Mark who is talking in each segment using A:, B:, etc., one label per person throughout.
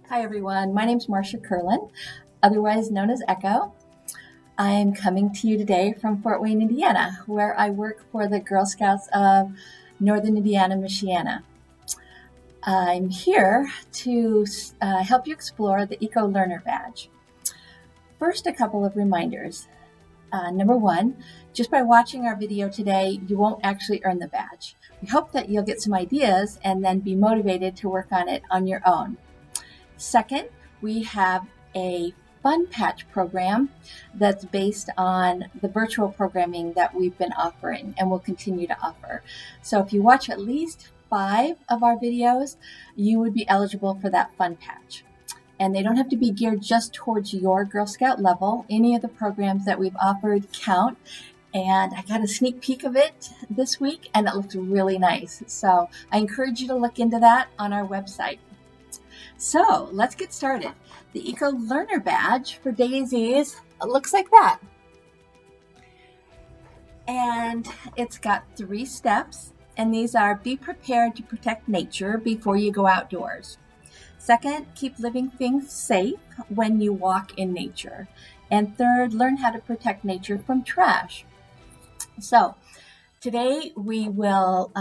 A: Hi everyone, my name is Marcia Curlin, otherwise known as Echo. I'm coming to you today from Fort Wayne, Indiana, where I work for the Girl Scouts of Northern Indiana-Michiana. I'm here to help you explore the Eco Learner Badge. First, a couple of reminders. Number one, just by watching our video today, you won't actually earn the badge. We hope that you'll get some ideas and then be motivated to work on it on your own. Second, we have a fun patch program that's based on the virtual programming that we've been offering and will continue to offer. So if you watch at least 5 of our videos, you would be eligible for that fun patch. And they don't have to be geared just towards your Girl Scout level. Any of the programs that we've offered count. And I got a sneak peek of it this week and it looks really nice. So I encourage you to look into that on our website. So let's get started. The Eco Learner Badge for daisies looks like that. And it's got 3 steps, and these are: be prepared to protect nature before you go outdoors. Second, keep living things safe when you walk in nature. And third, learn how to protect nature from trash. So today we will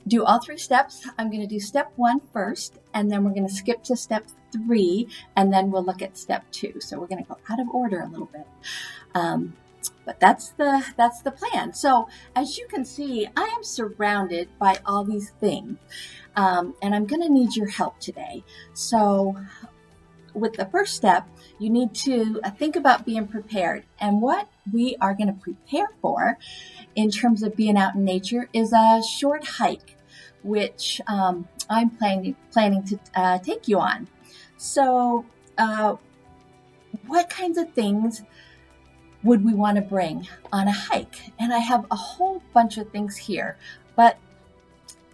A: do all 3 steps. I'm going to do step 1 first, and then we're going to skip to step 3, and then we'll look at step 2. So we're going to go out of order a little bit. But that's the plan. So as you can see, I am surrounded by all these things, and I'm going to need your help today. So with the first step, you need to think about being prepared. And what we are going to prepare for in terms of being out in nature is a short hike, which I'm planning to take you on. So what kinds of things would we want to bring on a hike? And I have a whole bunch of things here, but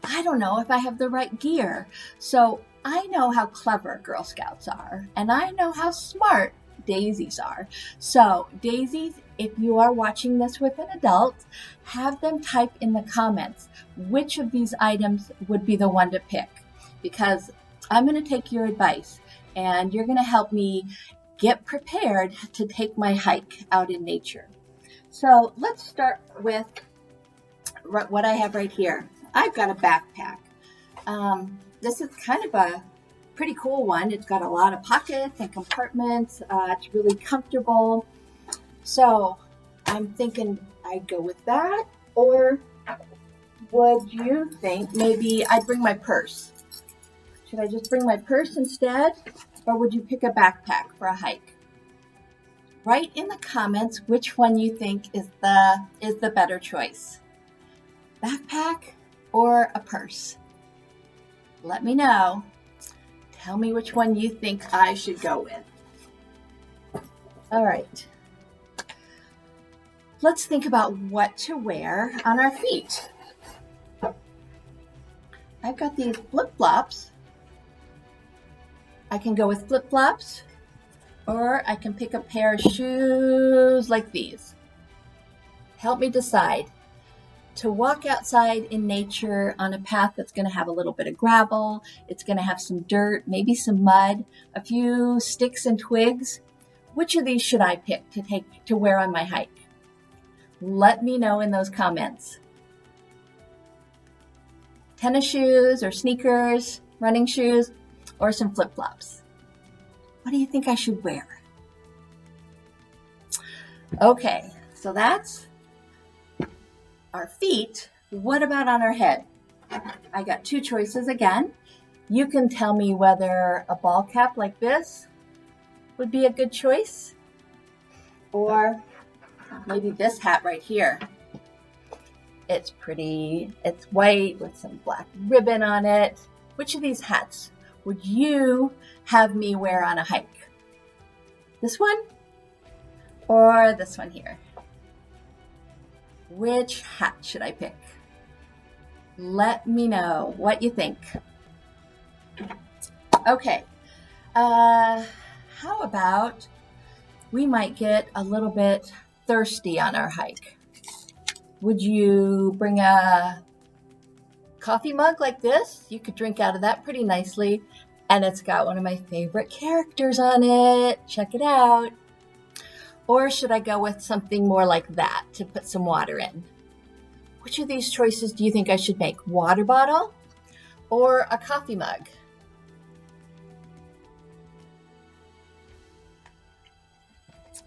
A: I don't know if I have the right gear. So I know how clever Girl Scouts are, and I know how smart daisies are. So daisies, if you are watching this with an adult, have them type in the comments which of these items would be the one to pick, because I'm going to take your advice and you're going to help me get prepared to take my hike out in nature. So let's start with what I have right here. I've got a backpack. This is kind of a pretty cool one. It's got a lot of pockets and compartments. It's really comfortable. So I'm thinking I'd go with that, or would you think maybe I'd bring my purse? Should I just bring my purse instead, or would you pick a backpack for a hike? Write in the comments which one you think is the better choice. Backpack or a purse? Let me know. Tell me which one you think I should go with. All right. Let's think about what to wear on our feet. I've got these flip-flops. I can go with flip-flops, or I can pick a pair of shoes like these. Help me decide. To walk outside in nature on a path that's going to have a little bit of gravel, it's going to have some dirt, maybe some mud, a few sticks and twigs. Which of these should I pick to wear on my hike? Let me know in those comments. Tennis shoes or sneakers, running shoes, or some flip-flops? What do you think I should wear? Okay, so that's our feet. What about on our head? I got 2 choices again. You can tell me whether a ball cap like this would be a good choice, or maybe this hat right here. It's pretty, it's white with some black ribbon on it. Which of these hats would you have me wear on a hike? This one or this one here? Which hat should I pick? Let me know what you think. Okay, how about we might get a little bit thirsty on our hike? Would you bring a coffee mug like this? You could drink out of that pretty nicely. And it's got one of my favorite characters on it. Check it out. Or should I go with something more like that to put some water in? Which of these choices do you think I should make? Water bottle or a coffee mug?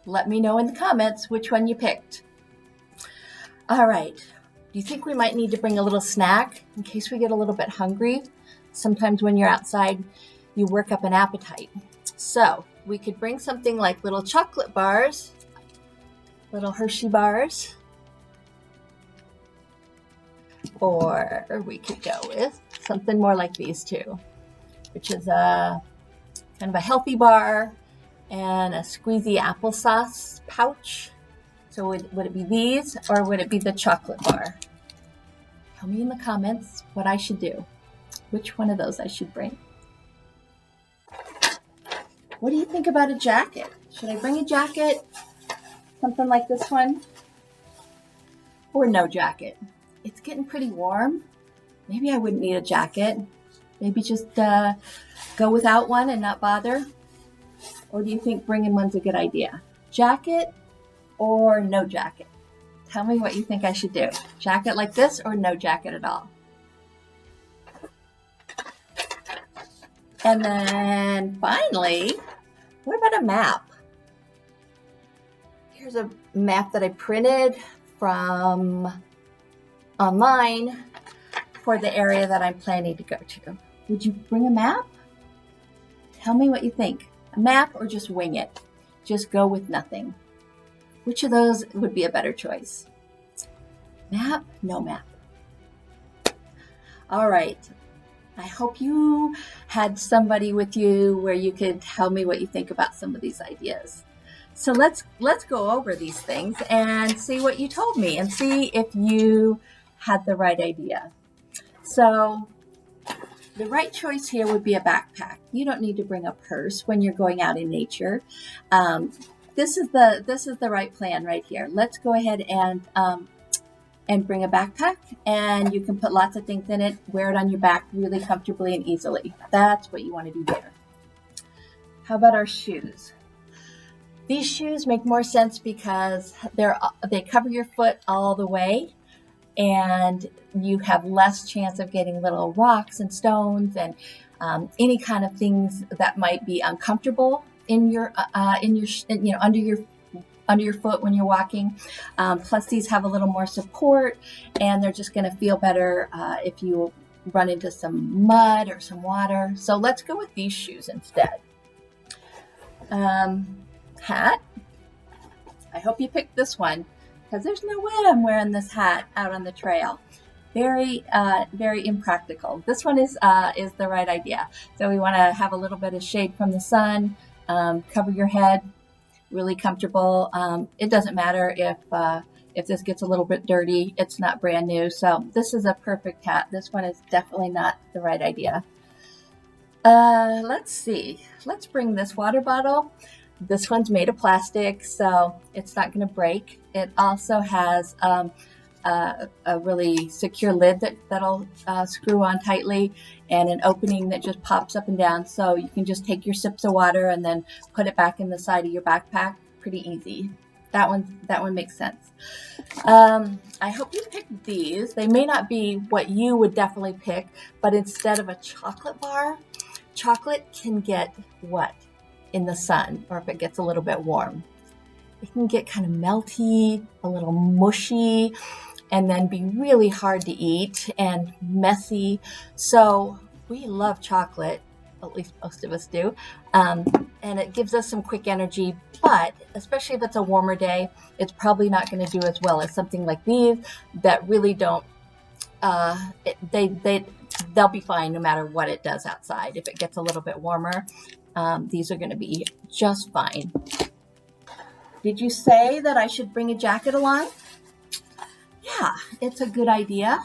A: Let me know in the comments which one you picked. All right. Do you think we might need to bring a little snack in case we get a little bit hungry? Sometimes when you're outside, you work up an appetite. So we could bring something like little chocolate bars, little Hershey bars, or we could go with something more like these two, which is a kind of a healthy bar and a squeezy applesauce pouch. So would it be these or would it be the chocolate bar? Tell me in the comments what I should do. Which one of those I should bring. What do you think about a jacket? Should I bring a jacket? Something like this one? Or no jacket? It's getting pretty warm. Maybe I wouldn't need a jacket. Maybe just go without one and not bother. Or do you think bringing one's a good idea? Jacket or no jacket? Tell me what you think I should do. Jacket like this or no jacket at all? And then finally, what about a map? Here's a map that I printed from online for the area that I'm planning to go to. Would you bring a map? Tell me what you think. A map or just wing it? Just go with nothing. Which of those would be a better choice? Map? No map. All right. I hope you had somebody with you where you could tell me what you think about some of these ideas. So let's go over these things and see what you told me and see if you had the right idea. So the right choice here would be a backpack. You don't need to bring a purse when you're going out in nature. This is the right plan right here. Let's go ahead and bring a backpack, and you can put lots of things in it, wear it on your back really comfortably and easily. That's what you want to do there. How about our shoes? These shoes make more sense because they cover your foot all the way, and you have less chance of getting little rocks and stones and any kind of things that might be uncomfortable in your under your foot when you're walking. Plus these have a little more support, and they're just going to feel better if you run into some mud or some water. So let's go with these shoes instead. Hat. I hope you picked this one because there's no way I'm wearing this hat out on the trail. Very impractical. This one is the right idea. So we want to have a little bit of shade from the sun, cover your head, really comfortable. It doesn't matter if this gets a little bit dirty. It's not brand new. So this is a perfect hat. This one is definitely not the right idea. Let's see. Let's bring this water bottle. This one's made of plastic, so it's not going to break. It also has a really secure lid that'll screw on tightly, and an opening that just pops up and down, so you can just take your sips of water and then put it back in the side of your backpack. Pretty easy. That one makes sense. I hope you picked these. They may not be what you would definitely pick, but instead of a chocolate bar, chocolate can get wet in the sun, or if it gets a little bit warm. It can get kind of melty, a little mushy, and then be really hard to eat and messy. So we love chocolate, at least most of us do, and it gives us some quick energy, but especially if it's a warmer day, it's probably not going to do as well as something like these that really don't, they'll be fine no matter what it does outside. If it gets a little bit warmer, these are going to be just fine. Did you say that I should bring a jacket along? Yeah, it's a good idea.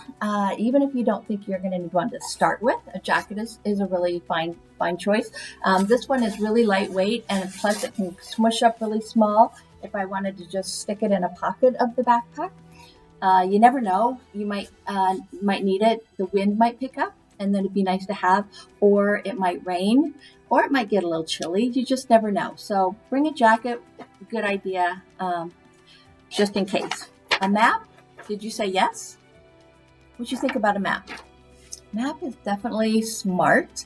A: Even if you don't think you're going to need one to start with, a jacket is a really fine choice. This one is really lightweight, and plus it can smush up really small if I wanted to just stick it in a pocket of the backpack. You never know. You might need it. The wind might pick up, and then it'd be nice to have, or it might rain, or it might get a little chilly. You just never know. So bring a jacket, good idea, just in case. A map, did you say yes? What'd you think about a map? Map is definitely smart.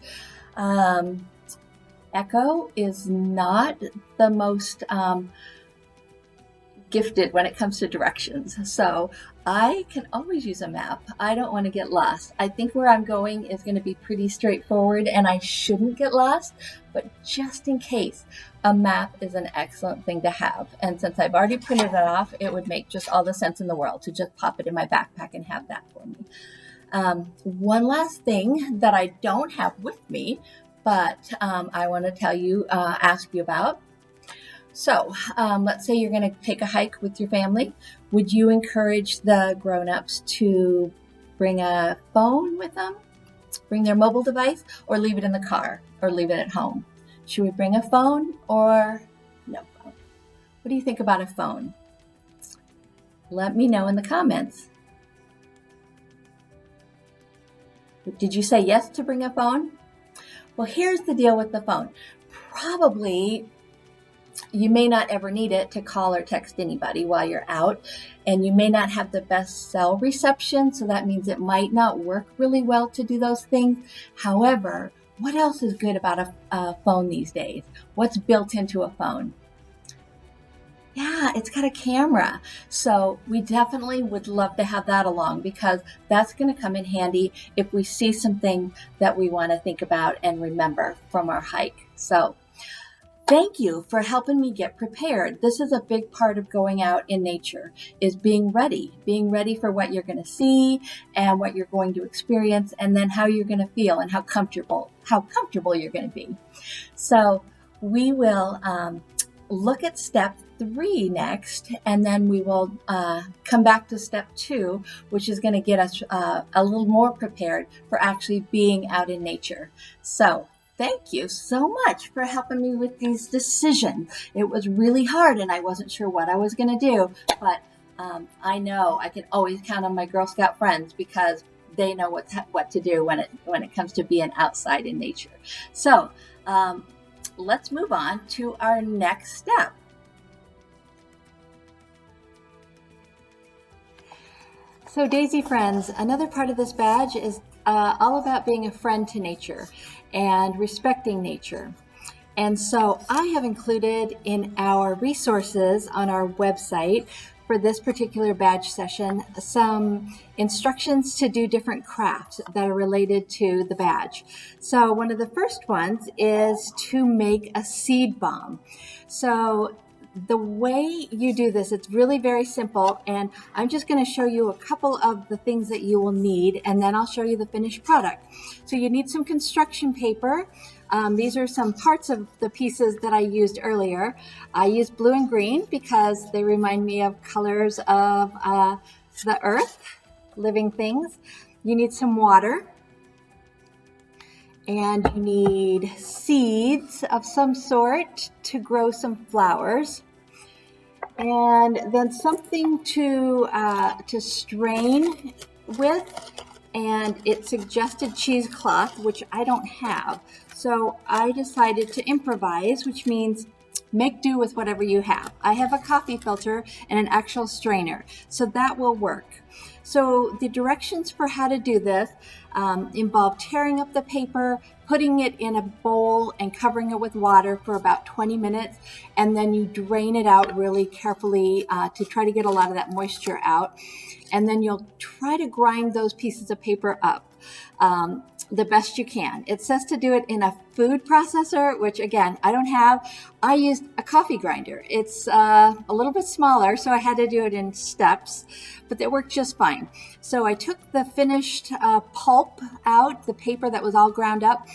A: Echo is not the most gifted when it comes to directions. So I can always use a map. I don't want to get lost. I think where I'm going is going to be pretty straightforward and I shouldn't get lost, but just in case, a map is an excellent thing to have. And since I've already printed it off, it would make just all the sense in the world to just pop it in my backpack and have that for me. One last thing that I don't have with me, but I want to tell you, ask you about. So let's say you're going to take a hike with your family. Would you encourage the grown-ups to bring a phone with them, bring their mobile device, or leave it in the car, or leave it at home? Should we bring a phone or no phone? What do you think about a phone? Let me know in the comments. Did you say yes to bring a phone? Well, here's the deal with the phone. Probably you may not ever need it to call or text anybody while you're out, and you may not have the best cell reception, so that means it might not work really well to do those things. However, what else is good about a phone these days? What's built into a phone? Yeah, it's got a camera. So we definitely would love to have that along because that's going to come in handy if we see something that we want to think about and remember from our hike. So thank you for helping me get prepared. This is a big part of going out in nature, is being ready for what you're going to see and what you're going to experience, and then how you're going to feel and how comfortable you're going to be. So we will look at step 3 next, and then we will come back to step 2, which is going to get us a little more prepared for actually being out in nature. So thank you so much for helping me with these decisions. It was really hard and I wasn't sure what I was going to do, but I know I can always count on my Girl Scout friends because they know what to do when it comes to being outside in nature. So let's move on to our next step. So Daisy friends, another part of this badge is all about being a friend to nature and respecting nature. And so I have included in our resources on our website for this particular badge session some instructions to do different crafts that are related to the badge. So one of the first ones is to make a seed bomb. So the way you do this, it's really very simple, and I'm just going to show you a couple of the things that you will need, and then I'll show you the finished product. So you need some construction paper. These are some parts of the pieces that I used earlier. I used blue and green because they remind me of colors of the earth, living things. You need some water, and you need seeds of some sort to grow some flowers, and then something to strain with, and it suggested cheesecloth, which I don't have. So I decided to improvise, which means make do with whatever you have. I have a coffee filter and an actual strainer, so that will work. So the directions for how to do this involve tearing up the paper, putting it in a bowl and covering it with water for about 20 minutes, and then you drain it out really carefully to try to get a lot of that moisture out. And then you'll try to grind those pieces of paper up the best you can. It says to do it in a food processor, which again, I don't have. I used a coffee grinder. It's a little bit smaller, so I had to do it in steps, but it worked just fine. So I took the finished pulp out, the paper that was all ground up,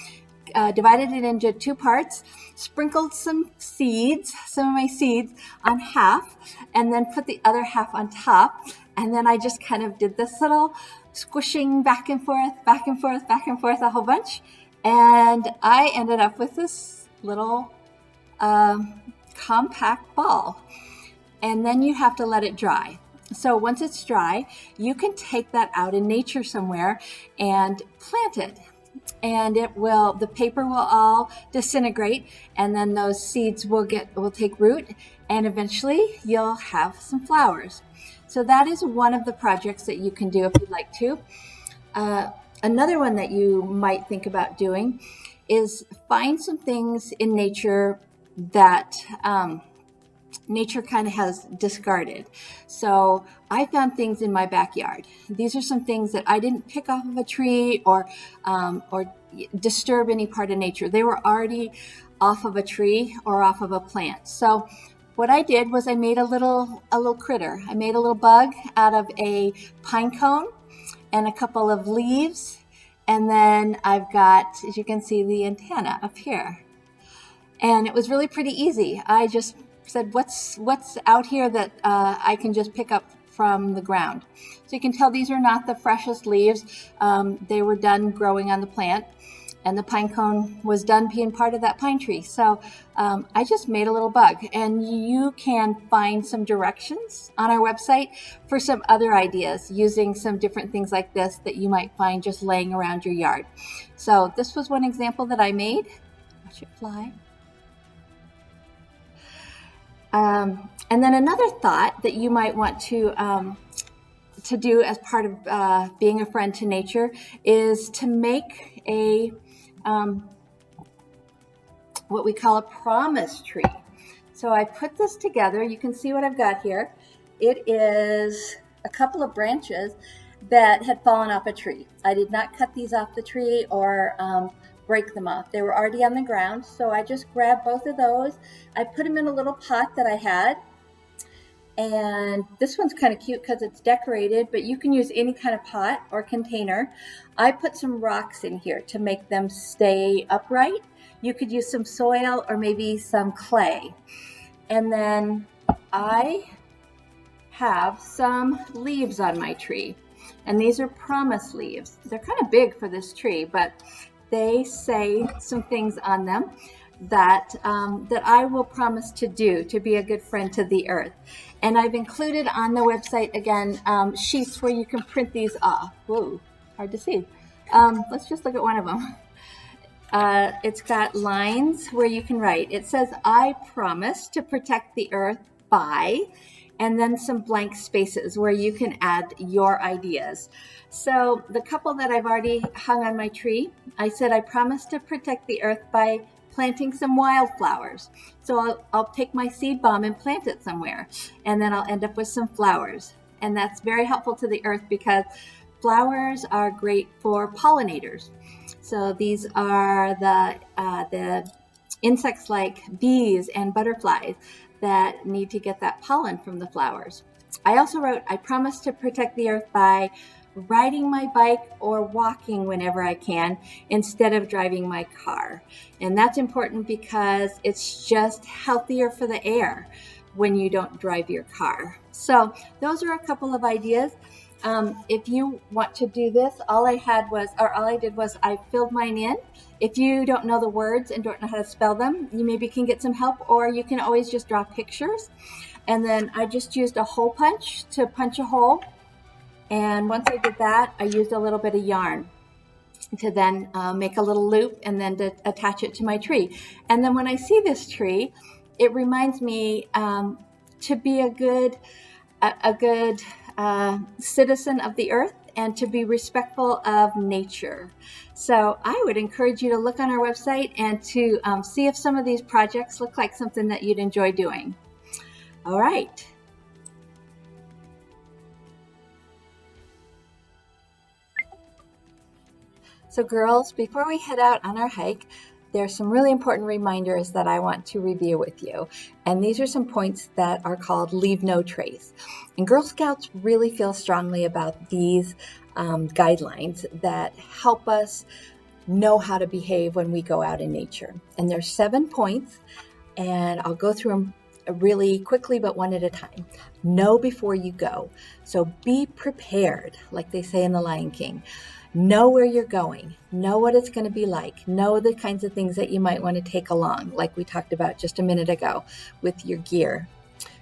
A: divided it into 2 parts, sprinkled some of my seeds on half, and then put the other half on top. And then I just kind of did this little squishing back and forth, a whole bunch. And I ended up with this little compact ball. And then you have to let it dry. So once it's dry, you can take that out in nature somewhere and plant it. and the paper will all disintegrate, and then those seeds will take root, and eventually you'll have some flowers. So that is one of the projects that you can do if you'd like to. Another one that you might think about doing is find some things in nature that nature kind of has discarded. So I found things in my backyard. These are some things that I didn't pick off of a tree or disturb any part of nature. They were already off of a tree or off of a plant. So what I did was I made a little critter. I made a little bug out of a pine cone and a couple of leaves. And then I've got, as you can see, the antenna up here. And it was really pretty easy. I just said, what's out here that I can just pick up from the ground? So you can tell these are not the freshest leaves. They were done growing on the plant, and the pine cone was done being part of that pine tree. So I just made a little bug, and you can find some directions on our website for some other ideas using some different things like this that you might find just laying around your yard. So this was one example that I made. Watch it fly. And then another thought that you might want to do as part of being a friend to nature is to make a what we call a promise tree. So I put this together. You can see what I've got here. It is a couple of branches that had fallen off a tree. I did not cut these off the tree or break them off. They were already on the ground, so I just grabbed both of those. I put them in a little pot that I had, and this one's kind of cute because it's decorated, but you can use any kind of pot or container. I put some rocks in here to make them stay upright. You could use some soil or maybe some clay. And then I have some leaves on my tree, and these are promise leaves. They're kind of big for this tree, but they say some things on them that I will promise to do to be a good friend to the earth. And I've included on the website again sheets where you can print these off. Whoa, hard to see. Let's just look at one of them. It's got lines where you can write. It says, "I promise to protect the earth by," and then some blank spaces where you can add your ideas. So the couple that I've already hung on my tree, I said I promise to protect the earth by planting some wildflowers. So I'll take my seed bomb and plant it somewhere, and then I'll end up with some flowers. And that's very helpful to the earth because flowers are great for pollinators. So these are the insects like bees and butterflies that need to get that pollen from the flowers. I also wrote, I promise to protect the earth by riding my bike or walking whenever I can instead of driving my car. And that's important because it's just healthier for the air when you don't drive your car. So those are a couple of ideas. If you want to do this, all I did was I filled mine in. If you don't know the words and don't know how to spell them, you maybe can get some help, or you can always just draw pictures. And then I just used a hole punch to punch a hole. And once I did that, I used a little bit of yarn to then make a little loop and then to attach it to my tree. And then when I see this tree, it reminds me to be a good citizen of the earth and to be respectful of nature. So I would encourage you to look on our website and to see if some of these projects look like something that you'd enjoy doing. All right. So girls, before we head out on our hike, there's some really important reminders that I want to review with you. And these are some points that are called leave no trace. And Girl Scouts really feel strongly about these guidelines that help us know how to behave when we go out in nature. And there's 7 points, and I'll go through them really quickly, but one at a time. Know before you go. So be prepared, like they say in The Lion King. Know where you're going. Know what it's going to be like. Know the kinds of things that you might want to take along, like we talked about just a minute ago with your gear.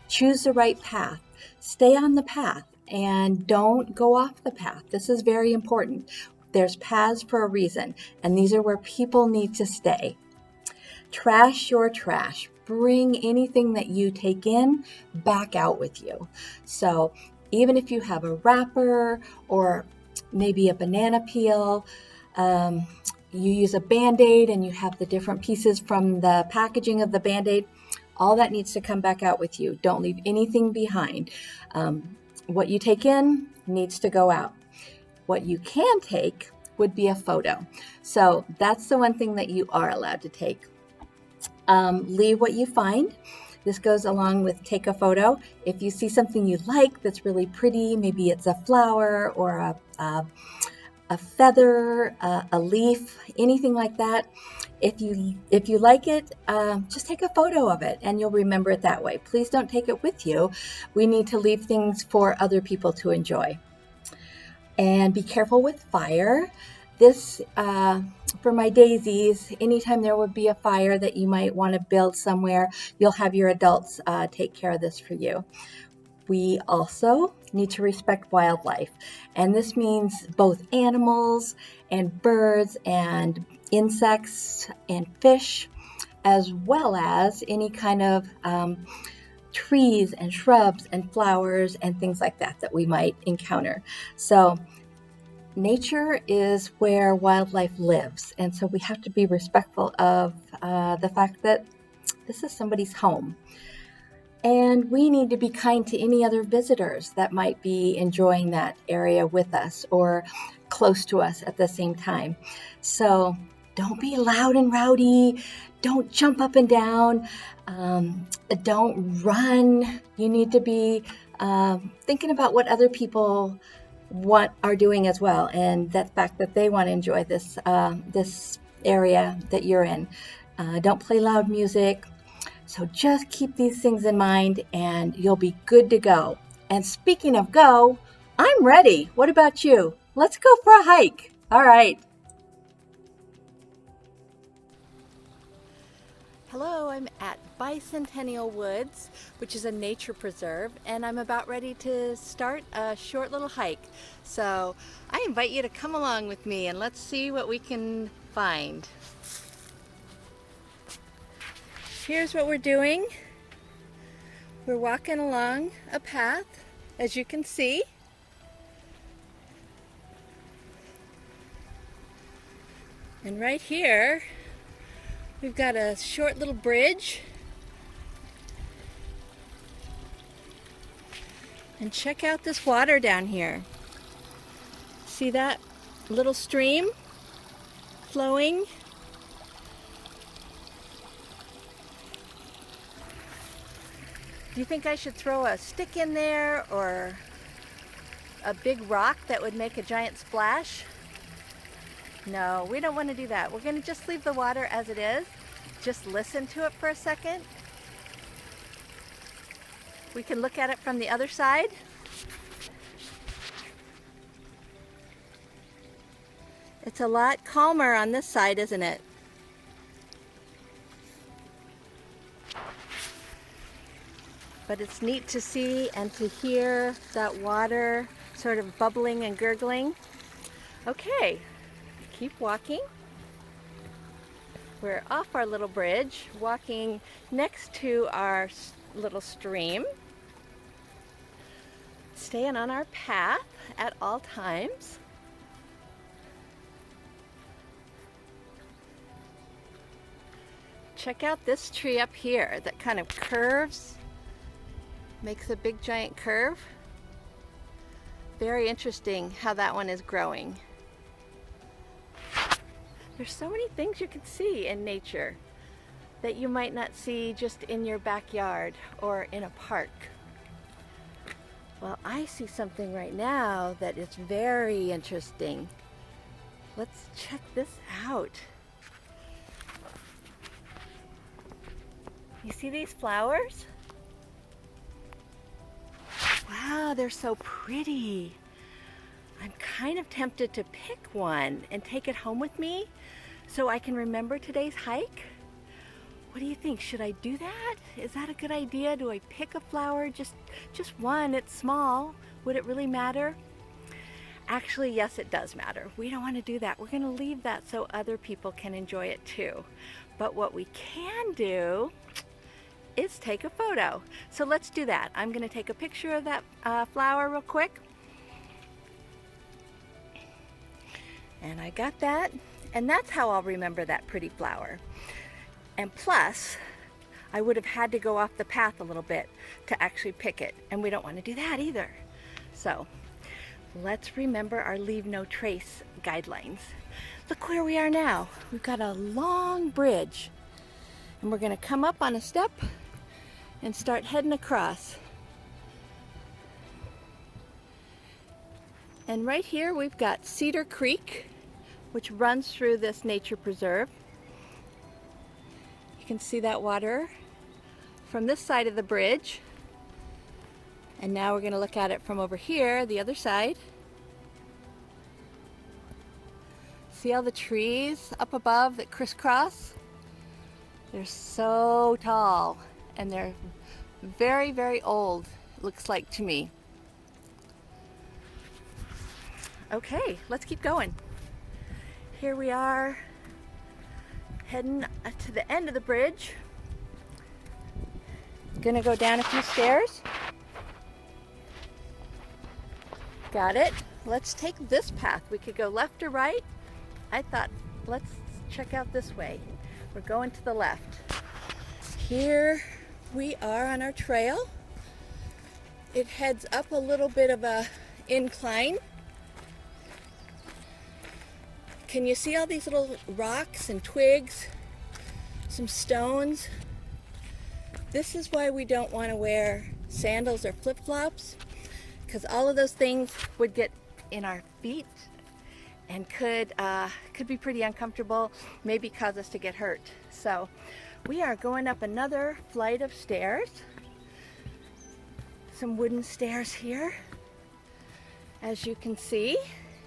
A: Choose the right path. Stay on the path and don't go off the path. This is very important. There's paths for a reason, and these are where people need to stay. Trash your trash. Bring anything that you take in back out with you. So even if you have a wrapper or maybe a banana peel, you use a Band-Aid and you have the different pieces from the packaging of the Band-Aid, all that needs to come back out with you. Don't leave anything behind. What you take in needs to go out. What you can take would be a photo. So that's the one thing that you are allowed to take. Leave what you find. This goes along with take a photo. If you see something you like that's really pretty, maybe it's a flower or a feather, a leaf, anything like that. If you like it, just take a photo of it and you'll remember it that way. Please don't take it with you. We need to leave things for other people to enjoy. And be careful with fire. This, for my daisies, anytime there would be a fire that you might want to build somewhere, you'll have your adults take care of this for you. We also need to respect wildlife, and this means both animals and birds and insects and fish, as well as any kind of trees and shrubs and flowers and things like that that we might encounter. So nature is where wildlife lives, and so we have to be respectful of the fact that this is somebody's home. And we need to be kind to any other visitors that might be enjoying that area with us or close to us at the same time. So don't be loud and rowdy. Don't jump up and down. Don't run. You need to be thinking about what other people are doing as well, and the fact that they want to enjoy this area that you're in. Don't play loud music. So just keep these things in mind and you'll be good to go. And speaking of go, I'm ready. What about you? Let's go for a hike. All right. Hello, I'm at Bicentennial Woods, which is a nature preserve, and I'm about ready to start a short little hike. So I invite you to come along with me and let's see what we can find. Here's what we're doing. We're walking along a path, as you can see. And right here, we've got a short little bridge. And check out this water down here. See that little stream flowing? Do you think I should throw a stick in there or a big rock that would make a giant splash? No, we don't want to do that. We're going to just leave the water as it is. Just listen to it for a second. We can look at it from the other side. It's a lot calmer on this side, isn't it? But it's neat to see and to hear that water sort of bubbling and gurgling. Okay, keep walking. We're off our little bridge, walking next to our little stream. Staying on our path at all times. Check out this tree up here that kind of curves. Makes a big giant curve. Very interesting how that one is growing. There's so many things you can see in nature that you might not see just in your backyard or in a park. Well, I see something right now that is very interesting. Let's check this out. You see these flowers? Wow, they're so pretty. I'm kind of tempted to pick one and take it home with me so I can remember today's hike. What do you think? Should I do that? Is that a good idea? Do I pick a flower? Just one, it's small. Would it really matter?
B: Actually, yes, it does matter. We don't want to do that. We're going to leave that so other people can enjoy it too. But what we can do is take a photo. So let's do that. I'm going to take a picture of that flower real quick. And I got that. And that's how I'll remember that pretty flower. And plus, I would have had to go off the path a little bit to actually pick it. And we don't want to do that either. So let's remember our leave no trace guidelines. Look where we are now. We've got a long bridge. And we're going to come up on a step and start heading across. And right here we've got Cedar Creek, which runs through this nature preserve. You can see that water from this side of the bridge. And now we're going to look at it from over here, the other side. See all the trees up above that crisscross? They're so tall and they're very, very old, looks like to me. Okay, let's keep going. Here we are heading to the end of the bridge. Gonna go down a few stairs. Got it. Let's take this path. We could go left or right. I thought, let's check out this way. We're going to the left. Here we are on our trail. It heads up a little bit of a incline. Can you see all these little rocks and twigs? Some stones. This is why we don't want to wear sandals or flip-flops, because all of those things would get in our feet and could be pretty uncomfortable, maybe cause us to get hurt. So we are going up another flight of stairs. Some wooden stairs here. As you can see,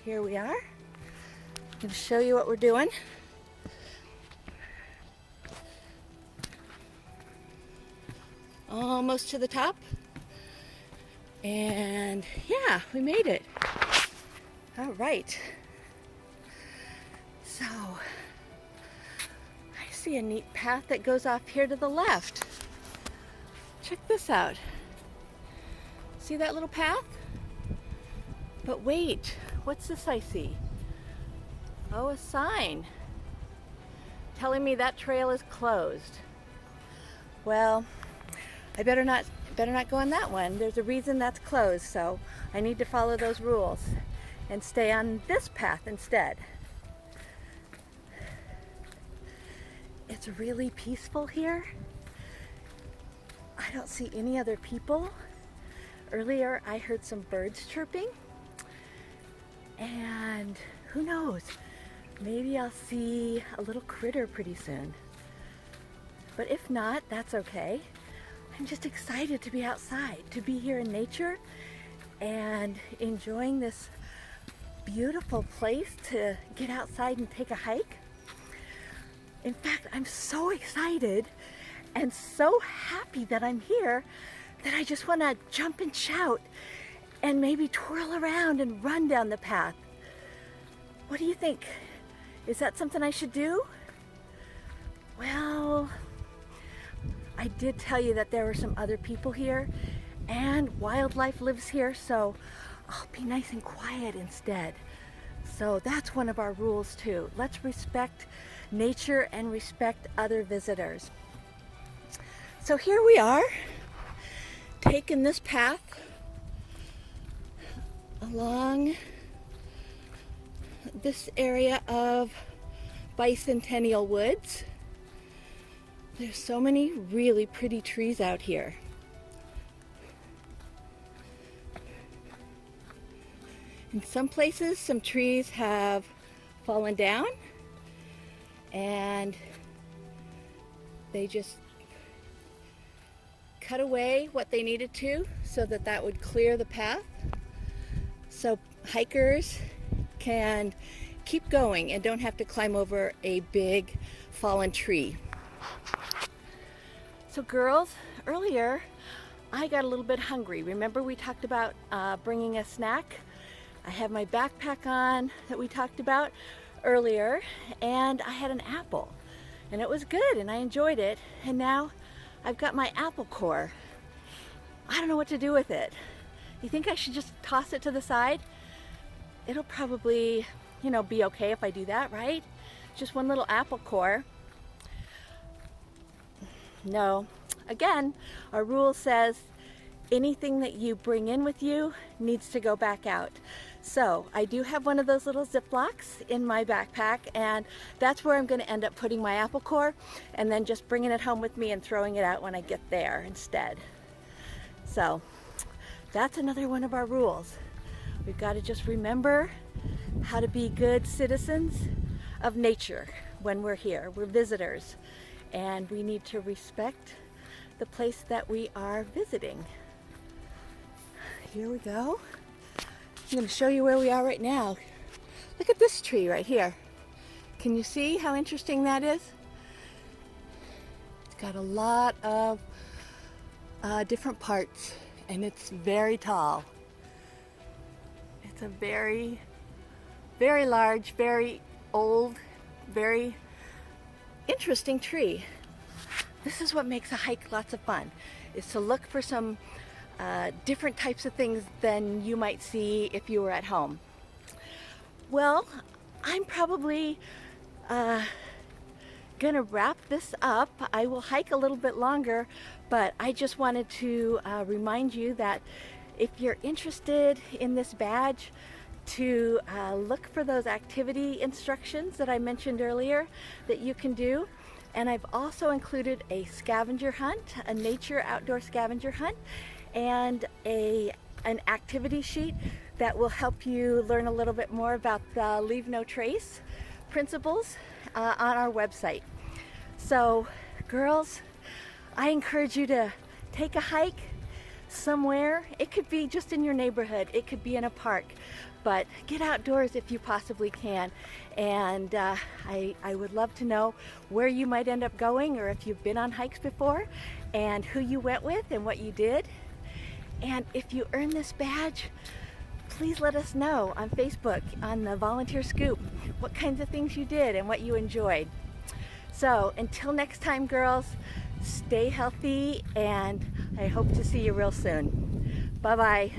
B: here we are. I'm going to show you what we're doing. Almost to the top. And yeah, we made it. All right. So, I see a neat path that goes off here to the left. Check this out. See that little path? But wait, what's this I see? Oh, a sign telling me that trail is closed. Well, I better not go on that one. There's a reason that's closed, so I need to follow those rules and stay on this path instead. It's really peaceful here. I don't see any other people. Earlier I heard some birds chirping, and who knows, maybe I'll see a little critter pretty soon. But if not, that's okay. I'm just excited to be outside, to be here in nature and enjoying this beautiful place to get outside and take a hike. In fact, I'm so excited and so happy that I'm here that I just want to jump and shout and maybe twirl around and run down the path. What do you think? Is that something I should do? Well, I did tell you that there were some other people here and wildlife lives here, so I'll be nice and quiet instead. So that's one of our rules too. Let's respect nature and respect other visitors. So here we are, taking this path along this area of Bicentennial Woods. There's so many really pretty trees out here. In some places, some trees have fallen down and they just cut away what they needed to so that that would clear the path, so hikers can keep going and don't have to climb over a big fallen tree. So girls, earlier I got a little bit hungry. Remember we talked about bringing a snack? I have my backpack on that we talked about earlier, and I had an apple, and it was good, and I enjoyed it. And now I've got my apple core. I don't know what to do with it. You think I should just toss it to the side? It'll probably, be okay if I do that, right? Just one little apple core. No. Again, our rule says anything that you bring in with you needs to go back out. So I do have one of those little Ziplocs in my backpack, and that's where I'm going to end up putting my apple core, and then just bringing it home with me and throwing it out when I get there instead. So that's another one of our rules. We've got to just remember how to be good citizens of nature when we're here. We're visitors, and we need to respect the place that we are visiting. Here we go. I'm going to show you where we are right now. Look at this tree right here. Can you see how interesting that is? It's got a lot of different parts, and it's very tall. It's a very, very large, very old, very interesting tree. This is what makes a hike lots of fun, is to look for some different types of things than you might see if you were at home. Well, I'm probably gonna wrap this up. I will hike a little bit longer, but I just wanted to remind you that if you're interested in this badge, to look for those activity instructions that I mentioned earlier that you can do. And I've also included a scavenger hunt, a nature outdoor scavenger hunt, and an activity sheet that will help you learn a little bit more about the Leave No Trace principles on our website. So, girls, I encourage you to take a hike somewhere. It could be just in your neighborhood, it could be in a park, but get outdoors if you possibly can. And I would love to know where you might end up going, or if you've been on hikes before, and who you went with and what you did. And if you earn this badge, please let us know on Facebook, on the Volunteer Scoop, what kinds of things you did and what you enjoyed. So until next time, girls, stay healthy, and I hope to see you real soon. Bye-bye.